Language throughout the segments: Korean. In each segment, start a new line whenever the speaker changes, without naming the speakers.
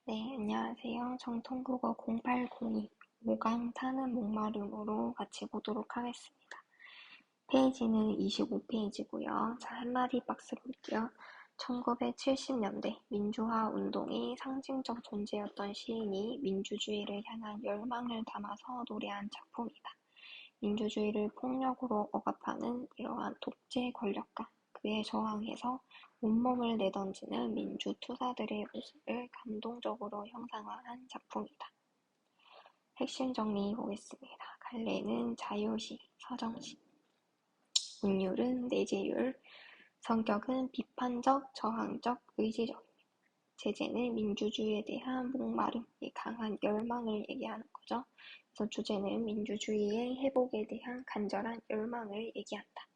네, 안녕하세요. 정통국어 0802 5강 타는 목마름으로 같이 보도록 하겠습니다. 페이지는 25페이지고요. 자, 한마디 박스 볼게요. 1970년대 민주화 운동이 상징적 존재였던 시인이 민주주의를 향한 열망을 담아서 노래한 작품이다. 민주주의를 폭력으로 억압하는 이러한 독재 권력과 그에 저항해서 온몸을 내던지는 민주투사들의 모습을 감동적으로 형상화한 작품이다. 핵심 정리해 보겠습니다. 갈래는 자유시, 서정시, 운율은 내재율, 성격은 비판적, 저항적, 의지적입니다. 제재는 민주주의에 대한 목마름, 강한 열망을 얘기하는 거죠. 그래서 주제는 민주주의의 회복에 대한 간절한 열망을 얘기한다.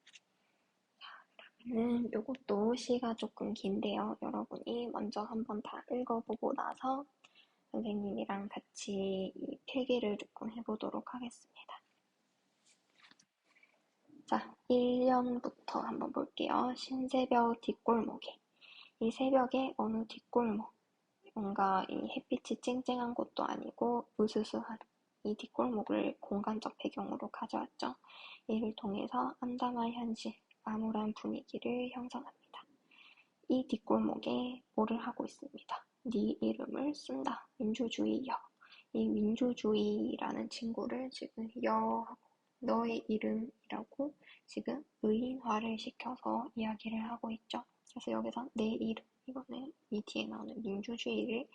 요것도 시가 조금 긴데요. 여러분이 먼저 한번 다 읽어보고 나서 선생님이랑 같이 이 필기를 조금 해보도록 하겠습니다. 자, 1년부터 한번 볼게요. 신새벽 뒷골목에. 이 새벽에 어느 뒷골목, 뭔가 이 햇빛이 쨍쨍한 곳도 아니고 으스스한 이 뒷골목을 공간적 배경으로 가져왔죠. 이를 통해서 암담한 현실, 암울한 분위기를 형성합니다. 이 뒷골목에 뭐를 하고 있습니다. 네 이름을 쓴다. 민주주의여. 이 민주주의라는 친구를 지금 여하고 너의 이름이라고 지금 의인화를 시켜서 이야기를 하고 있죠. 그래서 여기서 내 이름, 이거는 이 뒤에 나오는 민주주의를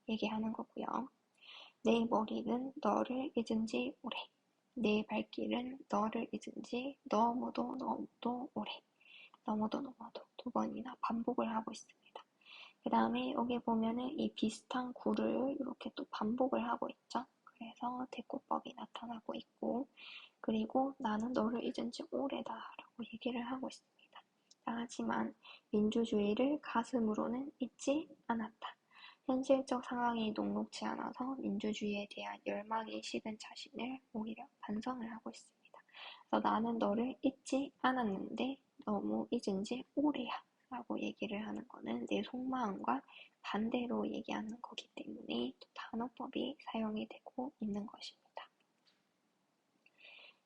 얘기하는 거고요. 내 머리는 너를 잊은 지 오래. 내 발길은 너를 잊은 지 너무도 오래. 너무도 두 번이나 반복을 하고 있습니다. 그 다음에 여기 보면은 이 비슷한 구를 이렇게 또 반복을 하고 있죠. 그래서 대꾸법이 나타나고 있고, 그리고 나는 너를 잊은 지 오래다 라고 얘기를 하고 있습니다. 하지만 민주주의를 가슴으로는 잊지 않았다. 현실적 상황이 녹록지 않아서 민주주의에 대한 열망이 식은 자신을 오히려 반성을 하고 있습니다. 그래서 나는 너를 잊지 않았는데 너무 잊은 지 오래야 라고 얘기를 하는 거는 내 속마음과 반대로 얘기하는 거기 때문에 또 단어법이 사용이 되고 있는 것입니다.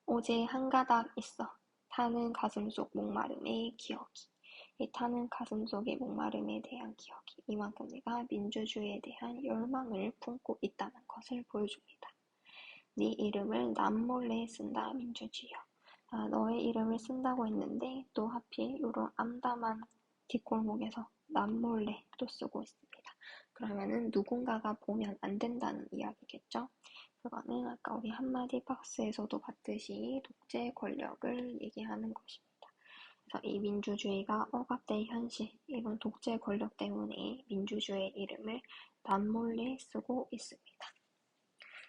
오직 한 가닥 있어. 타는 가슴속 목마름의 기억이. 이 타는 가슴속의 목마름에 대한 기억이 이만큼 내가 민주주의에 대한 열망을 품고 있다는 것을 보여줍니다. 네 이름을 남몰래 쓴다 민주주의여. 너의 이름을 쓴다고 했는데 또 하필 이런 암담한 뒷골목에서 남몰래 또 쓰고 있습니다. 그러면은 누군가가 보면 안 된다는 이야기겠죠. 그거는 아까 우리 한마디 박스에서도 봤듯이 독재 권력을 얘기하는 것입니다. 그래서 이 민주주의가 억압된 현실, 이런 독재 권력 때문에 민주주의의 이름을 남몰래 쓰고 있습니다.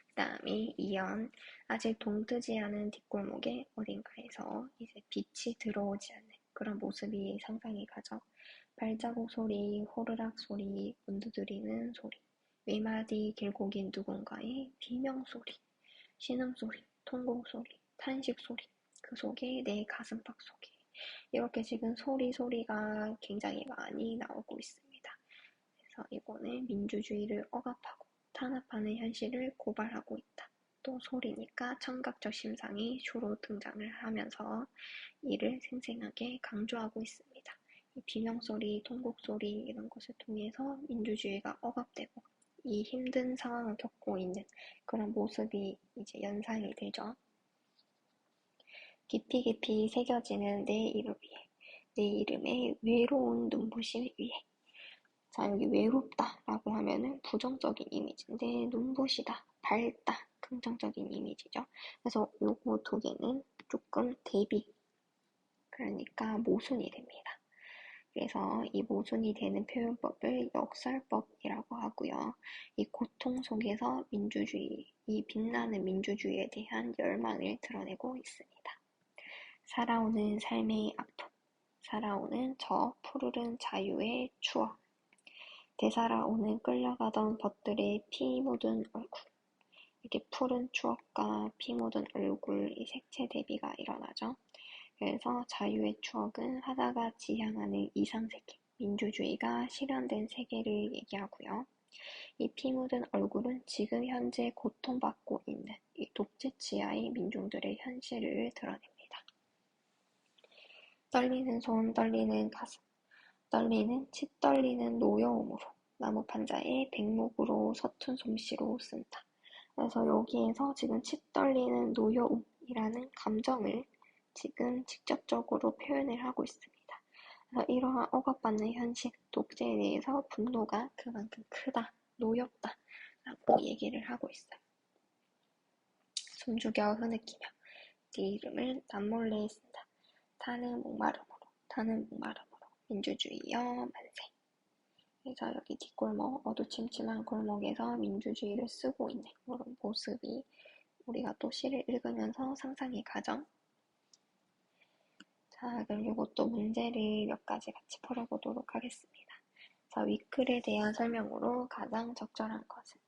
그 다음에 2연, 아직 동트지 않은 뒷골목에 어딘가에서 이제 빛이 들어오지 않는 그런 모습이 상상이 가죠. 발자국 소리, 호르락 소리, 문 두드리는 소리, 외마디 길고 긴 누군가의 비명소리, 신음소리, 통곡소리, 탄식소리, 그 속에 내 가슴팍 속에 이렇게 지금 소리가 굉장히 많이 나오고 있습니다. 그래서 이거는 민주주의를 억압하고 탄압하는 현실을 고발하고 있다. 또 소리니까 청각적 심상이 주로 등장을 하면서 이를 생생하게 강조하고 있습니다. 비명소리, 통곡소리 이런 것을 통해서 민주주의가 억압되고 이 힘든 상황을 겪고 있는 그런 모습이 이제 연상이 되죠. 깊이 새겨지는 내 이름 위에, 내 이름의 외로운 눈부심 위에. 자, 여기 외롭다라고 하면은 부정적인 이미지인데 눈부시다, 밝다, 긍정적인 이미지죠. 그래서 요거 두 개는 조금 대비, 그러니까 모순이 됩니다. 그래서 이 모순이 되는 표현법을 역설법이라고 하고요. 이 고통 속에서 민주주의, 이 빛나는 민주주의에 대한 열망을 드러내고 있습니다. 살아오는 삶의 아픔, 살아오는 저 푸르른 자유의 추억, 되살아오는 끌려가던 벗들의 피 묻은 얼굴, 이렇게 푸른 추억과 피 묻은 얼굴, 이 색채 대비가 일어나죠. 그래서 자유의 추억은 하다가 지향하는 이상세계, 민주주의가 실현된 세계를 얘기하고요. 이 피 묻은 얼굴은 지금 현재 고통받고 있는 이 독재 지하의 민중들의 현실을 드러냅니다. 떨리는 손, 떨리는 가슴, 떨리는 치 떨리는 노여움으로 나무 판자에 백목으로 서툰 솜씨로 쓴다. 그래서 여기에서 지금 치 떨리는 노여움이라는 감정을 지금 직접적으로 표현을 하고 있습니다. 그래서 이러한 억압받는 현실, 독재에 대해서 분노가 그만큼 크다, 노엽다 라고 얘기를 하고 있어요. 숨죽여 흐느끼며 네 이름을 남몰래 쓴다. 타는 목마름으로, 타는 목마름으로 민주주의여 만세. 그래서 여기 뒷골목, 어두침침한 골목에서 민주주의를 쓰고 있는 그런 모습이 우리가 또 시를 읽으면서 상상이 가죠. 자, 그럼 이것도 문제를 몇 가지 같이 풀어보도록 하겠습니다. 자, 위클에 대한 설명으로 가장 적절한 것은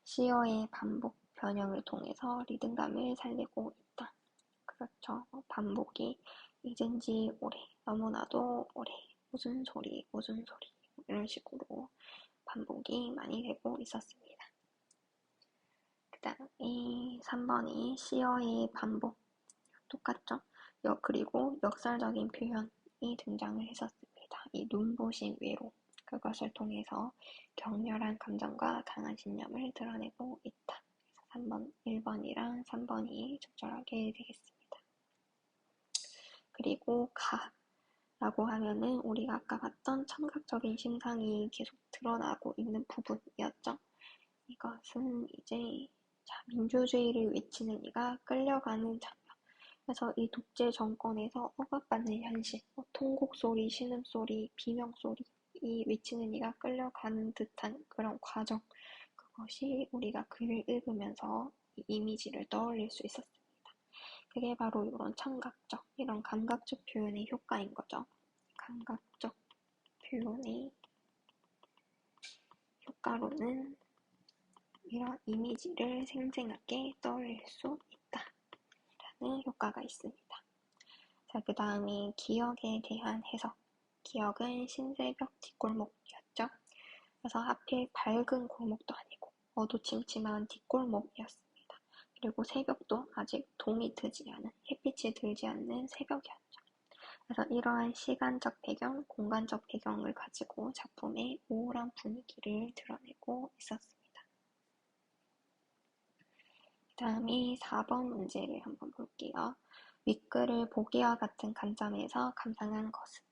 시어의 반복, 변형을 통해서 리듬감을 살리고 있다. 그렇죠. 반복이 잊은지 오래, 너무나도 오래, 무슨 소리, 무슨 소리 이런 식으로 반복이 많이 되고 있었습니다. 그 다음에 3번이 시어의 반복, 똑같죠. 그리고 역설적인 표현이 등장을 했었습니다. 이 눈부신 외로, 그것을 통해서 격렬한 감정과 강한 신념을 드러내고 있다. 그래서 3번, 1번이랑 3번이 적절하게 되겠습니다. 그리고 가라고 하면은 우리가 아까 봤던 청각적인 심상이 계속 드러나고 있는 부분이었죠. 이것은 이제 민주주의를 외치는 이가 끌려가는 장면. 그래서 이 독재 정권에서 억압받는 현실, 통곡소리, 신음소리, 비명소리, 이 외치는 이가 끌려가는 듯한 그런 과정, 그것이 우리가 글을 읽으면서 이 이미지를 떠올릴 수 있었습니다. 그게 바로 이런 청각적, 이런 감각적 표현의 효과인 거죠. 감각적 표현의 효과로는 이런 이미지를 생생하게 떠올릴 수 있다라는 효과가 있습니다. 자, 그 다음에 기억에 대한 해석. 기억은 신새벽 뒷골목이었죠. 그래서 하필 밝은 골목도 아니고 어두침침한 뒷골목이었습니다. 그리고 새벽도 아직 동이 트지 않은, 햇빛이 들지 않는 새벽이었죠. 그래서 이러한 시간적 배경, 공간적 배경을 가지고 작품의 우울한 분위기를 드러내고 있었습니다. 그 다음이 4번 문제를 한번 볼게요. 윗글을 보기와 같은 관점에서 감상한 것은?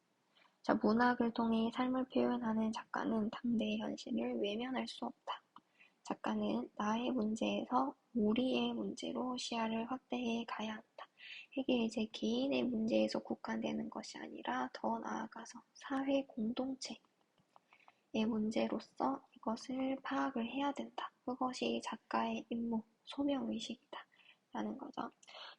자, 문학을 통해 삶을 표현하는 작가는 당대의 현실을 외면할 수 없다. 작가는 나의 문제에서 우리의 문제로 시야를 확대해 가야 한다. 이게 이제 개인의 문제에서 국한되는 것이 아니라 더 나아가서 사회 공동체의 문제로서 이것을 파악을 해야 된다. 그것이 작가의 임무, 소명의식이다. 라는 거죠.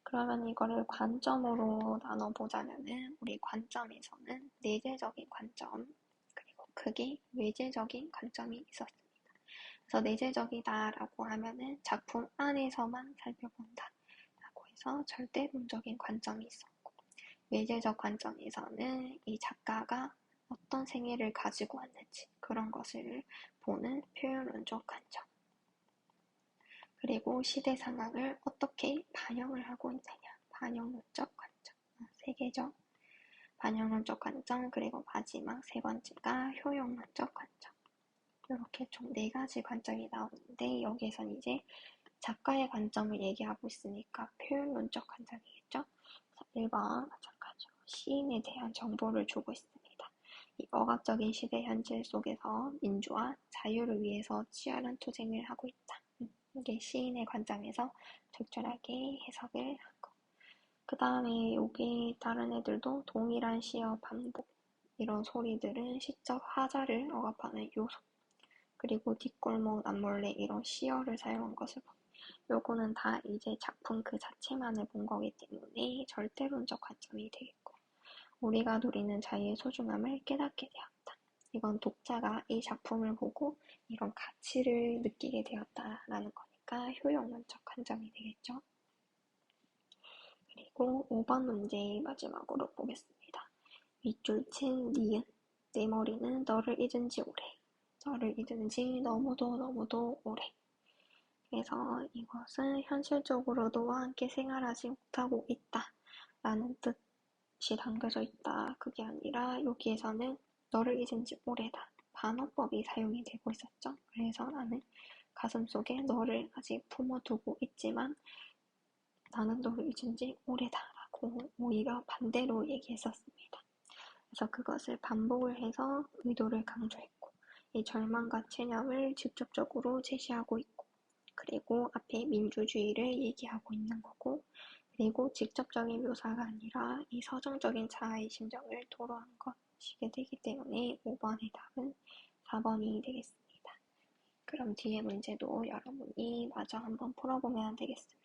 그러면 이거를 관점으로 나눠보자면은 우리 관점에서는 내재적인 관점, 그리고 크게 외재적인 관점이 있었습니다. 그래서 내재적이다라고 하면은 작품 안에서만 살펴본다 라고 해서 절대론적인 관점이 있었고, 외재적 관점에서는 이 작가가 어떤 생애를 가지고 왔는지 그런 것을 보는 표현론적 관점, 그리고 시대 상황을 어떻게 반영을 하고 있느냐, 반영론적 관점, 세계적 반영론적 관점, 그리고 마지막 세 번째가 효용론적 관점. 이렇게 총 4가지 관점이 나오는데 여기에선 이제 작가의 관점을 얘기하고 있으니까 표현론적 관점이겠죠. 1번 마찬가지로 시인에 대한 정보를 주고 있습니다. 이 억압적인 시대 현실 속에서 민주화, 자유를 위해서 치열한 투쟁을 하고 있다. 이게 시인의 관점에서 적절하게 해석을 하고, 그 다음에 여기 다른 애들도 동일한 시어 반복, 이런 소리들은 시적 하자를 억압하는 요소, 그리고 뒷골목, 남몰래 이런 시어를 사용한 것을 보면 요거는 다 이제 작품 그 자체만을 본 거기 때문에 절대론적 관점이 되겠고, 우리가 누리는 자유의 소중함을 깨닫게 되었다. 이건 독자가 이 작품을 보고 이런 가치를 느끼게 되었다라는 거니까 효용론적 관점이 되겠죠. 그리고 5번 문제 마지막으로 보겠습니다. 밑줄 친 니은. 내 머리는 너를 잊은 지 오래. 너를 잊은 지 너무도 오래. 그래서 이것은 현실적으로 너와 함께 생활하지 못하고 있다 라는 뜻이 담겨져 있다. 그게 아니라 여기에서는 너를 잊은 지 오래다. 반어법이 사용이 되고 있었죠. 그래서 나는 가슴속에 너를 아직 품어두고 있지만 나는 너를 잊은 지 오래다 라고 오히려 반대로 얘기했었습니다. 그래서 그것을 반복을 해서 의도를 강조했고 이 절망과 체념을 직접적으로 제시하고 있고 그리고 앞에 민주주의를 얘기하고 있는 거고 그리고 직접적인 묘사가 아니라 이 서정적인 자아의 심정을 토로한 것이게 되기 때문에 5번의 답은 4번이 되겠습니다. 그럼 뒤에 문제도 여러분이 마저 한번 풀어보면 되겠습니다.